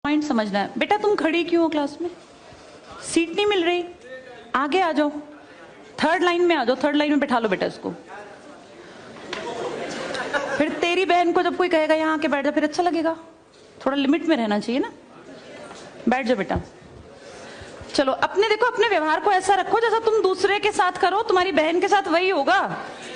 Point समझना है। बेटा तुम खड़ी क्यों हो क्लास में? सीट नहीं मिल रही, आगे आ जाओ, थर्ड लाइन में आ जाओ, थर्ड लाइन में बैठा लो बेटा इसको। फिर तेरी बहन को जब कोई कहेगा यहाँ आके बैठ जा, फिर अच्छा लगेगा? थोड़ा लिमिट में रहना चाहिए ना। बैठ जाओ बेटा। चलो अपने देखो, अपने व्यवहार को ऐसा रखो जैसा तुम दूसरे के साथ करो, तुम्हारी बहन के साथ वही होगा।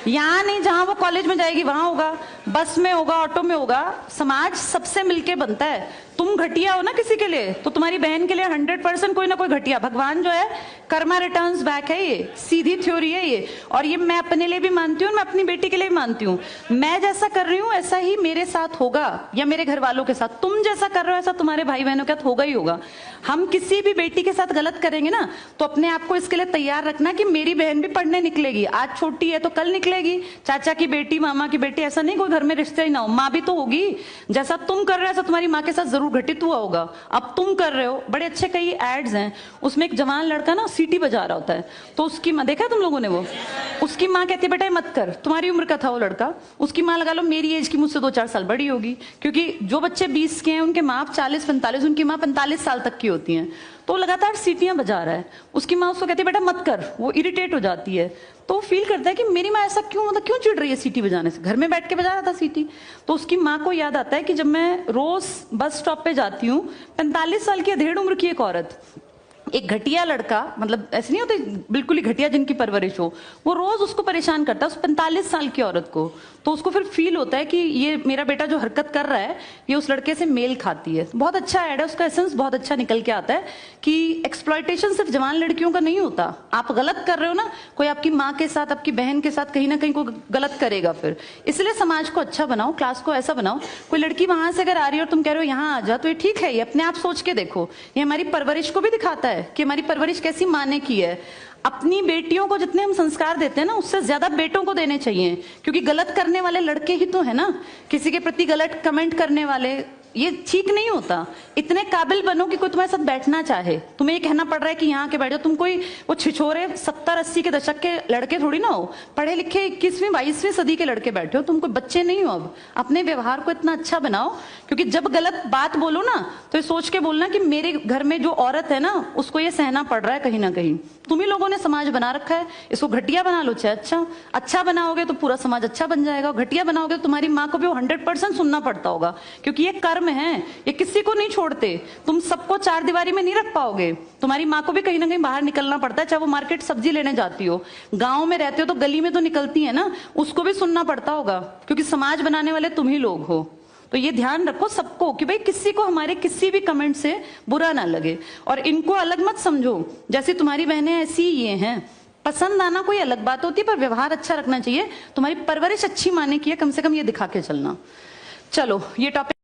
यहाँ नहीं, जहां वो कॉलेज में जाएगी वहां होगा, बस में होगा, ऑटो में होगा। समाज सबसे मिलके बनता है। तुम घटिया हो ना किसी के लिए, तो तुम्हारी बहन के लिए 100% कोई ना कोई घटिया। भगवान जो है कर्मा रिटर्न्स बैक है, ये सीधी थ्योरी है ये। और ये मैं अपने लिए भी मानती हूँ, मैं अपनी बेटी के लिए भी मानती हूँ। मैं जैसा कर रही हूँ ऐसा ही मेरे साथ होगा, या मेरे घर वालों के साथ। तुम जैसा कर रहे हो ऐसा तुम्हारे भाई बहनों के साथ होगा ही होगा। हम किसी भी बेटी के साथ गलत करेंगे ना, तो अपने आप को इसके लिए तैयार रखना कि मेरी बहन भी पढ़ने निकलेगी। आज छोटी है तो कल निकलेगी। चाचा की बेटी, मामा की बेटी, ऐसा नहीं कोई घर में रिश्ते ही ना हो, माँ भी तो होगी। जैसा तुम कर रहे हो ऐसा तुम्हारी माँ के साथ जरूर घटित हुआ होगा। अब तुम कर रहे हो। बड़े अच्छे कई एड्स हैं, उसमें एक जवान लड़का ना सीटी बजा रहा होता है, तो उसकी माँ, देखा तुम लोगों ने वो, उसकी माँ कहती है बेटा मत कर। तुम्हारी उम्र का था वो लड़का, उसकी माँ लगा लो मेरी एज की मुझसे 2-4 साल बड़ी होगी, क्योंकि जो बच्चे 20 के हैं उनके माँ 40-45, उनकी माँ 45 साल तक की होती हैं। तो लगातार सीटियां बजा रहा है, उसकी माँ उसको कहती है बेटा मत कर। वो इरिटेट हो जाती है, तो फील करता है कि मेरी माँ ऐसा क्यों, मतलब क्यों चिढ़ रही है सीटी बजाने से, घर में बैठ के बजा रहा था सीटी। तो उसकी माँ को याद आता है कि जब मैं रोज बस स्टॉप पे जाती हूँ, 45 साल की अधेड़ उम्र की एक औरत, एक घटिया लड़का, मतलब ऐसे नहीं होते बिल्कुल ही घटिया जिनकी परवरिश हो, वो रोज उसको परेशान करता है, उस 45 साल की औरत को। तो उसको फिर फील होता है कि ये मेरा बेटा जो हरकत कर रहा है ये उस लड़के से मेल खाती है। बहुत अच्छा ऐड है, उसका एसेंस बहुत अच्छा निकल के आता है कि एक्सप्लॉयटेशन सिर्फ जवान लड़कियों का नहीं होता। आप गलत कर रहे हो ना, कोई आपकी माँ के साथ, आपकी बहन के साथ कहीं ना कहीं कोई गलत करेगा फिर। इसलिए समाज को अच्छा बनाओ, क्लास को ऐसा बनाओ, कोई लड़की वहां से अगर आ रही है और तुम कह रहे हो यहाँ आ जा, तो ये ठीक है। ये अपने आप सोच के देखो, ये हमारी परवरिश को भी दिखाता है कि हमारी परवरिश कैसी माँ ने की है। अपनी बेटियों को जितने हम संस्कार देते हैं ना, उससे ज्यादा बेटों को देने चाहिए, क्योंकि गलत करने वाले लड़के ही तो है ना, किसी के प्रति गलत कमेंट करने वाले। ये ठीक नहीं होता। इतने काबिल बनो कि कोई तुम्हारे साथ बैठना चाहे। तुम्हें ये कहना पड़ रहा है कि यहाँ के बैठो, तुम कोई वो छिछोरे 70-80 के दशक के लड़के थोड़ी ना हो, पढ़े लिखे 21वीं-22वीं सदी के लड़के बैठे हो। तुम कोई बच्चे नहीं हो। अब अपने व्यवहार को इतना अच्छा बनाओ, क्योंकि जब गलत बात बोलो ना तो ये सोच के बोलना कि मेरे घर में जो औरत है ना उसको ये सहना पड़ रहा है कहीं ना कहीं। तुम ही लोगों ने समाज बना रखा है, इसको घटिया बना लो चाहे अच्छा बनाओगे तो पूरा समाज अच्छा बन जाएगा। घटिया बनाओगे तो तुम्हारी माँ को भी 100% सुनना पड़ता होगा, क्योंकि ये कर्म है, ये किसी को नहीं छोड़ते। तुम सबको 4 दीवारी में नहीं रख पाओगे। तुम्हारी माँ को भी कहीं ना कहीं बाहर निकलना पड़ता है, चाहे वो मार्केट सब्जी लेने जाती हो, गाँव में रहते हो तो गली में तो निकलती है ना, उसको भी सुनना पड़ता होगा, क्योंकि समाज बनाने वाले तुम ही लोग हो। तो ये ध्यान रखो सबको कि भाई किसी को हमारे किसी भी कमेंट से बुरा ना लगे, और इनको अलग मत समझो। जैसे तुम्हारी बहनें ऐसी ये हैं, पसंद आना कोई अलग बात होती है, पर व्यवहार अच्छा रखना चाहिए। तुम्हारी परवरिश अच्छी माने की है, कम से कम ये दिखा के चलना। चलो ये टॉपिक